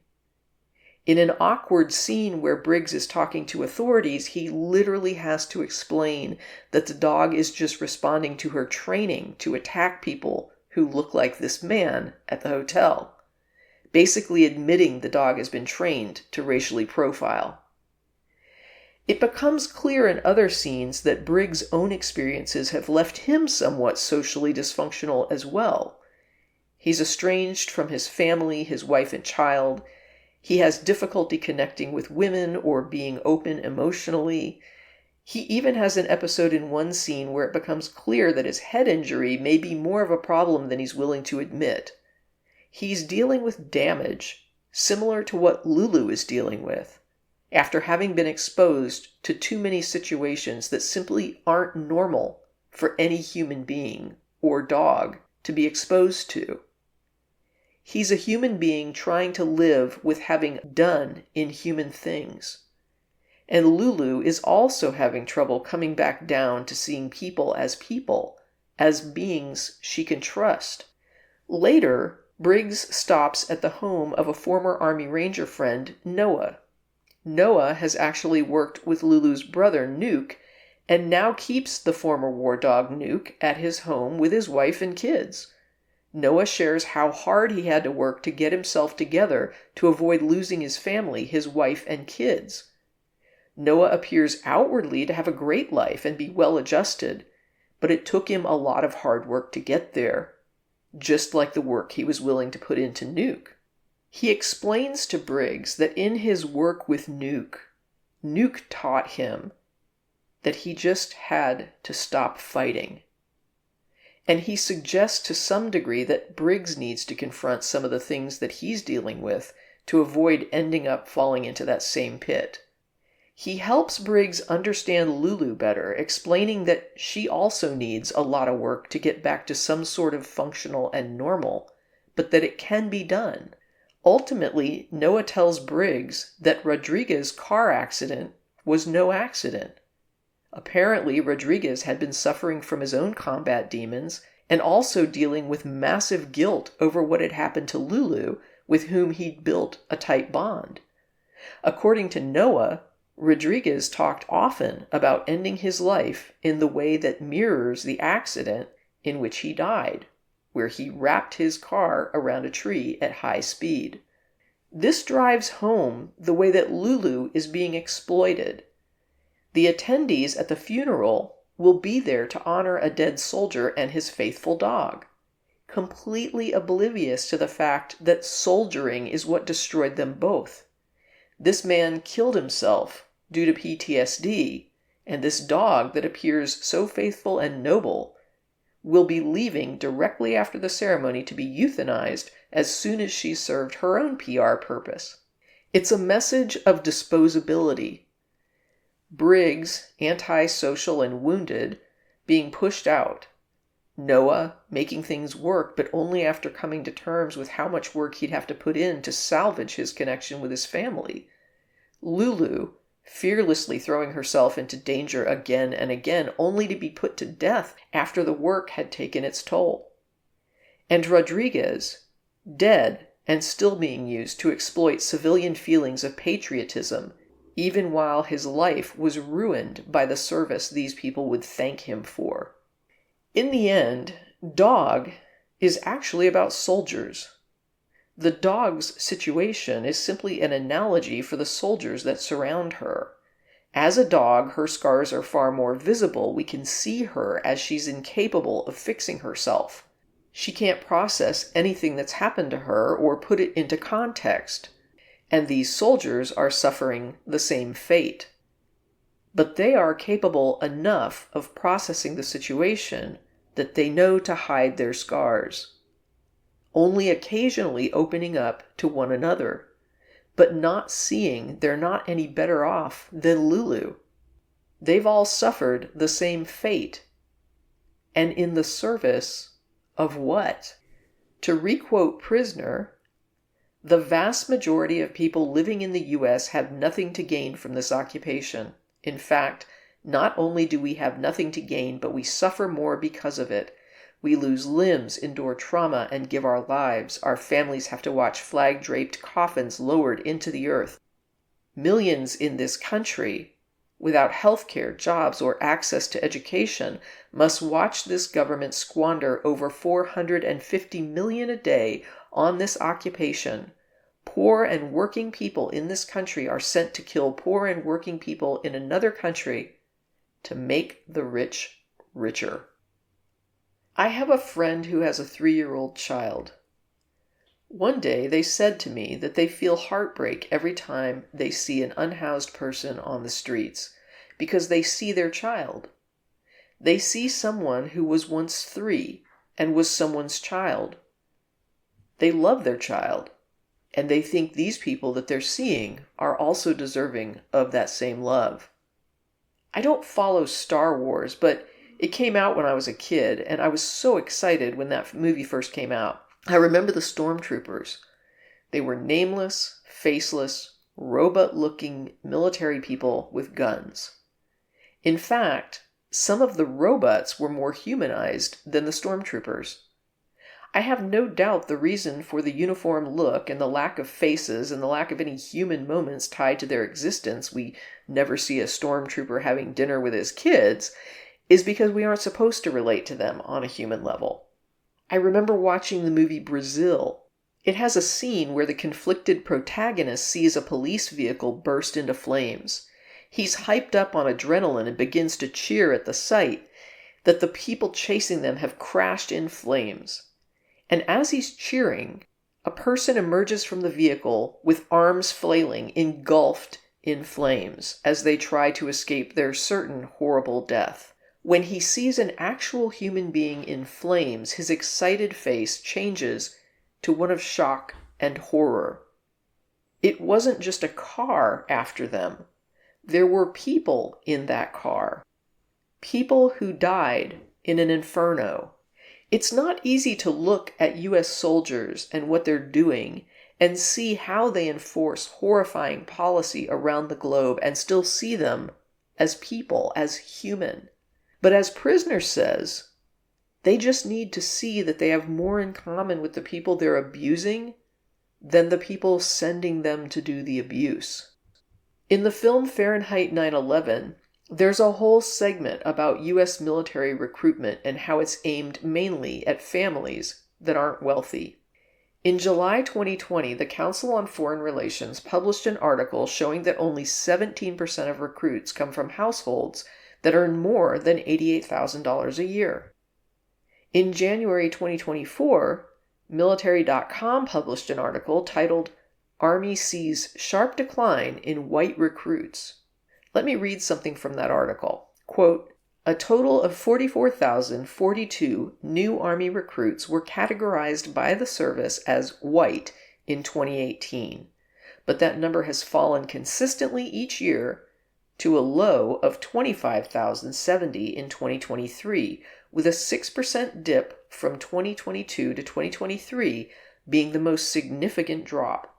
[SPEAKER 1] In an awkward scene where Briggs is talking to authorities, he literally has to explain that the dog is just responding to her training to attack people who look like this man at the hotel, basically admitting the dog has been trained to racially profile. It becomes clear in other scenes that Briggs' own experiences have left him somewhat socially dysfunctional as well. He's estranged from his family, his wife and child. He has difficulty connecting with women or being open emotionally. He even has an episode in one scene where it becomes clear that his head injury may be more of a problem than he's willing to admit. He's dealing with damage, similar to what Lulu is dealing with, after having been exposed to too many situations that simply aren't normal for any human being or dog to be exposed to. He's a human being trying to live with having done inhuman things. And Lulu is also having trouble coming back down to seeing people, as beings she can trust. Later, Briggs stops at the home of a former Army Ranger friend, Noah. Noah has actually worked with Lulu's brother, Nuke, and now keeps the former war dog, Nuke, at his home with his wife and kids. Noah shares how hard he had to work to get himself together to avoid losing his family, his wife and kids. Noah appears outwardly to have a great life and be well adjusted, but it took him a lot of hard work to get there, just like the work he was willing to put into Nuke. He explains to Briggs that in his work with Nuke, Nuke taught him that he just had to stop fighting. And he suggests to some degree that Briggs needs to confront some of the things that he's dealing with to avoid ending up falling into that same pit. He helps Briggs understand Lulu better, explaining that she also needs a lot of work to get back to some sort of functional and normal, but that it can be done. Ultimately, Noah tells Briggs that Rodriguez's car accident was no accident. Apparently, Rodriguez had been suffering from his own combat demons and also dealing with massive guilt over what had happened to Lulu, with whom he'd built a tight bond. According to Noah, Rodriguez talked often about ending his life in the way that mirrors the accident in which he died, where he wrapped his car around a tree at high speed. This drives home the way that Lulu is being exploited. The attendees at the funeral will be there to honor a dead soldier and his faithful dog. completely oblivious to the fact that soldiering is what destroyed them both. This man killed himself due to PTSD, and this dog that appears so faithful and noble will be leaving directly after the ceremony to be euthanized as soon as she served her own PR purpose. It's a message of disposability. Briggs, antisocial and wounded, being pushed out. Noah, making things work, but only after coming to terms with how much work he'd have to put in to salvage his connection with his family. Lulu, fearlessly throwing herself into danger again and again, only to be put to death after the work had taken its toll. And Rodriguez, dead and still being used to exploit civilian feelings of patriotism, even while his life was ruined by the service these people would thank him for. In the end, Dog is actually about soldiers. The dog's situation is simply an analogy for the soldiers that surround her. As a dog, her scars are far more visible. We can see her as she's incapable of fixing herself. She can't process anything that's happened to her or put it into context. And these soldiers are suffering the same fate. But they are capable enough of processing the situation that they know to hide their scars, only occasionally opening up to one another, but not seeing they're not any better off than Lulu. They've all suffered the same fate. And in the service of what? To requote Prysner, the vast majority of people living in the U.S. have nothing to gain from this occupation. In fact, not only do we have nothing to gain, but we suffer more because of it. We lose limbs, endure trauma, and give our lives. Our families have to watch flag-draped coffins lowered into the earth. Millions in this country, without health care, jobs, or access to education, must watch this government squander over $450 million a day on this occupation. Poor and working people in this country are sent to kill poor and working people in another country to make the rich richer. I have a friend who has a 3-year-old child. One day they said to me that they feel heartbreak every time they see an unhoused person on the streets because they see their child. They see someone who was once 3 and was someone's child. They love their child, and they think these people that they're seeing are also deserving of that same love. I don't follow Star Wars, but it came out when I was a kid, and I was so excited when that movie first came out. I remember the stormtroopers. They were nameless, faceless, robot-looking military people with guns. In fact, some of the robots were more humanized than the stormtroopers. I have no doubt the reason for the uniform look and the lack of faces and the lack of any human moments tied to their existence — we never see a stormtrooper having dinner with his kids — is because we aren't supposed to relate to them on a human level. I remember watching the movie Brazil. It has a scene where the conflicted protagonist sees a police vehicle burst into flames. He's hyped up on adrenaline and begins to cheer at the sight that the people chasing them have crashed in flames. And as he's cheering, a person emerges from the vehicle with arms flailing, engulfed in flames, as they try to escape their certain horrible death. When he sees an actual human being in flames, his excited face changes to one of shock and horror. It wasn't just a car after them. There were people in that car. People who died in an inferno. It's not easy to look at U.S. soldiers and what they're doing and see how they enforce horrifying policy around the globe and still see them as people, as human. But as Prysner says, they just need to see that they have more in common with the people they're abusing than the people sending them to do the abuse. In the film Fahrenheit 9/11, there's a whole segment about U.S. military recruitment and how it's aimed mainly at families that aren't wealthy. In July 2020, the Council on Foreign Relations published an article showing that only 17% of recruits come from households that earn more than $88,000 a year. In January 2024, Military.com published an article titled, "Army Sees Sharp Decline in White Recruits." Let me read something from that article. Quote, "A total of 44,042 new Army recruits were categorized by the service as white in 2018, but that number has fallen consistently each year to a low of 25,070 in 2023, with a 6% dip from 2022 to 2023 being the most significant drop.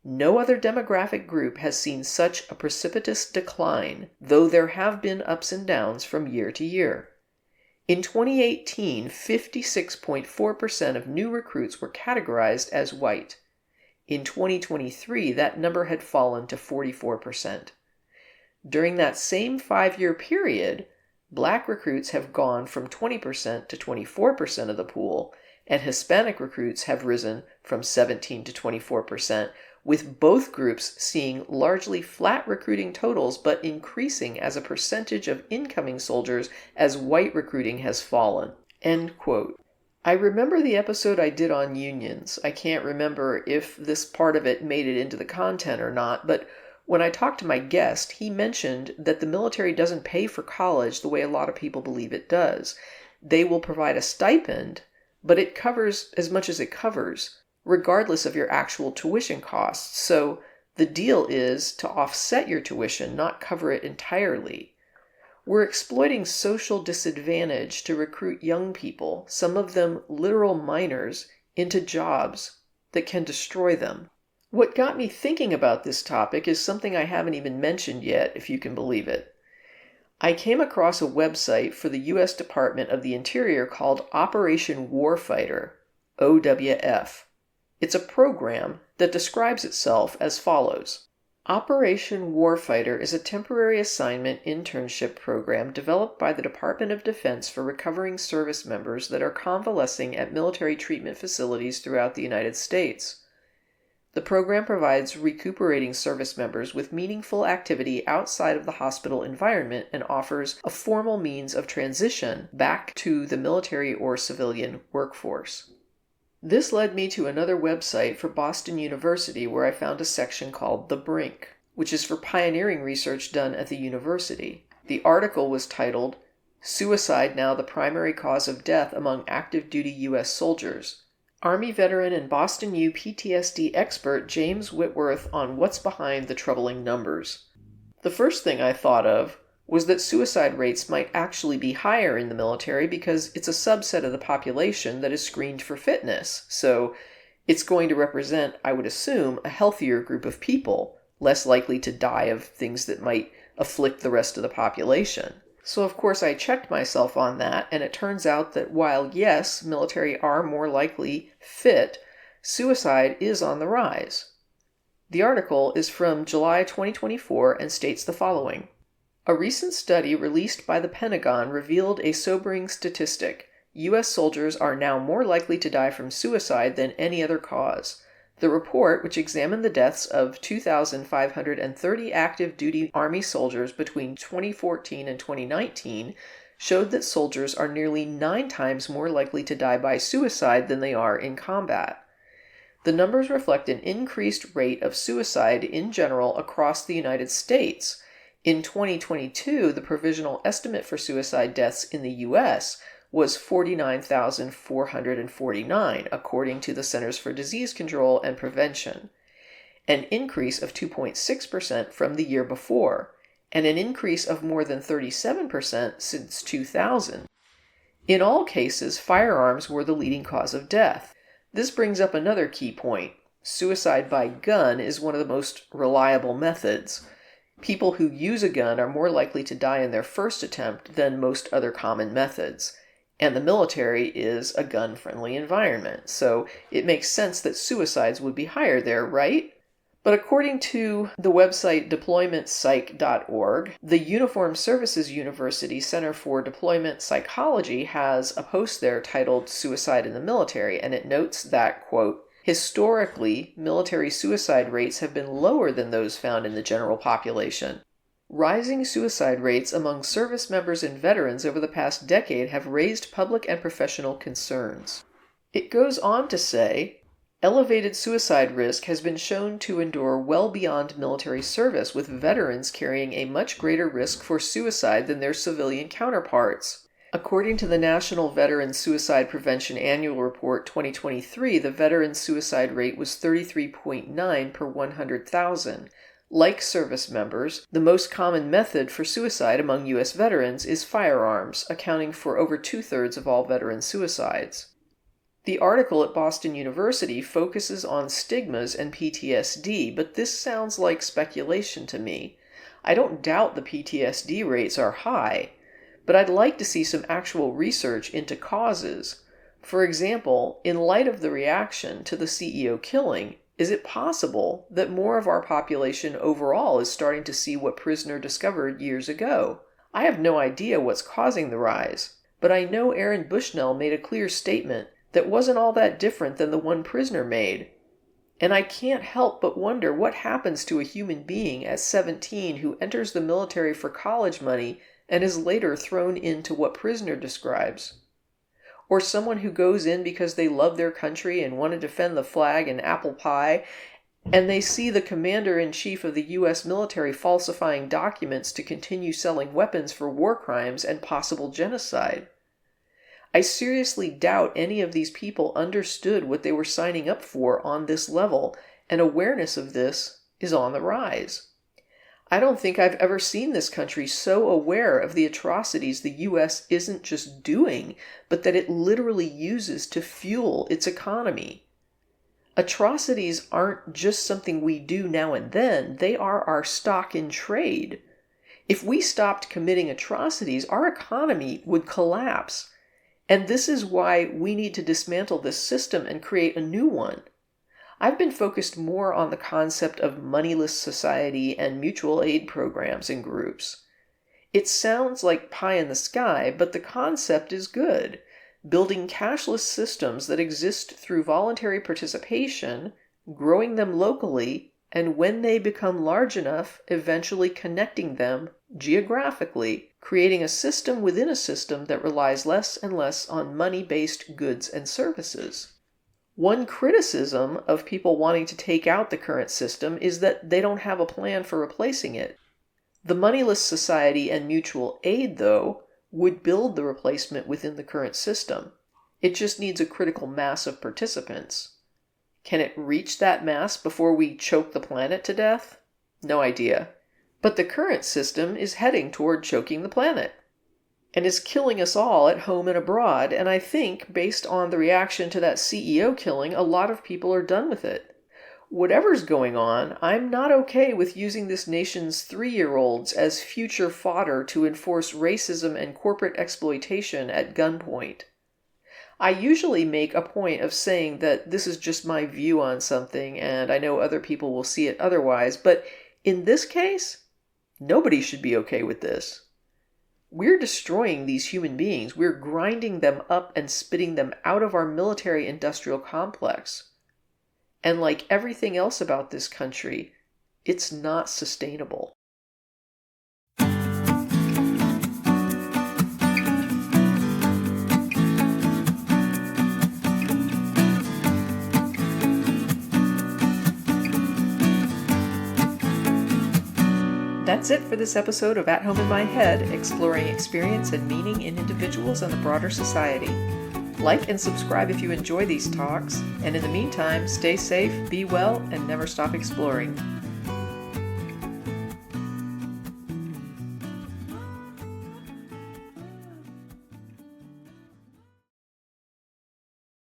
[SPEAKER 1] No other demographic group has seen such a precipitous decline, though there have been ups and downs from year to year. In 2018, 56.4% of new recruits were categorized as white. In 2023, that number had fallen to 44%. During that same 5-year period, Black recruits have gone from 20% to 24% of the pool, and Hispanic recruits have risen from 17 to 24%, with both groups seeing largely flat recruiting totals but increasing as a percentage of incoming soldiers as white recruiting has fallen." End quote. I remember the episode I did on unions. I can't remember if this part of it made it into the content or not, but when I talked to my guest, he mentioned that the military doesn't pay for college the way a lot of people believe it does. They will provide a stipend, but it covers as much as it covers, regardless of your actual tuition costs. So the deal is to offset your tuition, not cover it entirely. We're exploiting social disadvantage to recruit young people, some of them literal minors, into jobs that can destroy them. What got me thinking about this topic is something I haven't even mentioned yet, if you can believe it. I came across a website for the U.S. Department of the Interior called Operation Warfighter, OWF. It's a program that describes itself as follows. Operation Warfighter is a temporary assignment internship program developed by the Department of Defense for recovering service members that are convalescing at military treatment facilities throughout the United States. The program provides recuperating service members with meaningful activity outside of the hospital environment and offers a formal means of transition back to the military or civilian workforce. This led me to another website for Boston University where I found a section called The Brink, which is for pioneering research done at the university. The article was titled, "Suicide Now the Primary Cause of Death Among Active Duty U.S. Soldiers. Army veteran and Boston U PTSD expert James Whitworth on what's behind the troubling numbers." The first thing I thought of was that suicide rates might actually be higher in the military because it's a subset of the population that is screened for fitness. So it's going to represent, I would assume, a healthier group of people, less likely to die of things that might afflict the rest of the population. So of course I checked myself on that, and it turns out that while yes, military are more likely fit, suicide is on the rise. The article is from July 2024 and states the following. A recent study released by the Pentagon revealed a sobering statistic. U.S. soldiers are now more likely to die from suicide than any other cause. The report, which examined the deaths of 2,530 active duty Army soldiers between 2014 and 2019, showed that soldiers are nearly 9 times more likely to die by suicide than they are in combat. The numbers reflect an increased rate of suicide in general across the United States. In 2022, the provisional estimate for suicide deaths in the U.S. was 49,449, according to the Centers for Disease Control and Prevention, an increase of 2.6% from the year before, and an increase of more than 37% since 2000. In all cases, firearms were the leading cause of death. This brings up another key point. Suicide by gun is one of the most reliable methods. People who use a gun are more likely to die in their first attempt than most other common methods. And the military is a gun-friendly environment, so it makes sense that suicides would be higher there, right? But according to the website deploymentpsych.org, the Uniformed Services University Center for Deployment Psychology has a post there titled Suicide in the Military, and it notes that, quote, historically, military suicide rates have been lower than those found in the general population. Rising suicide rates among service members and veterans over the past decade have raised public and professional concerns. It goes on to say, elevated suicide risk has been shown to endure well beyond military service, with veterans carrying a much greater risk for suicide than their civilian counterparts. According to the National Veteran Suicide Prevention Annual Report 2023, the veteran suicide rate was 33.9 per 100,000. Like service members, the most common method for suicide among U.S. veterans is firearms, accounting for over 2/3 of all veteran suicides. The article at Boston University focuses on stigmas and PTSD, but this sounds like speculation to me. I don't doubt the PTSD rates are high, but I'd like to see some actual research into causes. For example, in light of the reaction to the CEO killing, is it possible that more of our population overall is starting to see what Prysner discovered years ago? I have no idea what's causing the rise, but I know Aaron Bushnell made a clear statement that wasn't all that different than the one Prysner made. And I can't help but wonder what happens to a human being at 17 who enters the military for college money and is later thrown into what Prysner describes. Or someone who goes in because they love their country and want to defend the flag and apple pie, and they see the commander-in-chief of the U.S. military falsifying documents to continue selling weapons for war crimes and possible genocide. I seriously doubt any of these people understood what they were signing up for on this level, and awareness of this is on the rise. I don't think I've ever seen this country so aware of the atrocities the U.S. isn't just doing, but that it literally uses to fuel its economy. Atrocities aren't just something we do now and then, they are our stock in trade. If we stopped committing atrocities, our economy would collapse. And this is why we need to dismantle this system and create a new one. I've been focused more on the concept of moneyless society and mutual aid programs and groups. It sounds like pie in the sky, but the concept is good. Building cashless systems that exist through voluntary participation, growing them locally, and when they become large enough, eventually connecting them geographically, creating a system within a system that relies less and less on money-based goods and services. One criticism of people wanting to take out the current system is that they don't have a plan for replacing it. The moneyless society and mutual aid, though, would build the replacement within the current system. It just needs a critical mass of participants. Can it reach that mass before we choke the planet to death? No idea. But the current system is heading toward choking the planet, and is killing us all at home and abroad, and I think, based on the reaction to that CEO killing, a lot of people are done with it. Whatever's going on, I'm not okay with using this nation's 3-year-olds as future fodder to enforce racism and corporate exploitation at gunpoint. I usually make a point of saying that this is just my view on something, and I know other people will see it otherwise, but in this case, nobody should be okay with this. We're destroying these human beings. We're grinding them up and spitting them out of our military-industrial complex. And like everything else about this country, it's not sustainable. That's it for this episode of At Home in My Head, exploring experience and meaning in individuals and the broader society. Like and subscribe if you enjoy these talks, and in the meantime, stay safe, be well, and never stop exploring.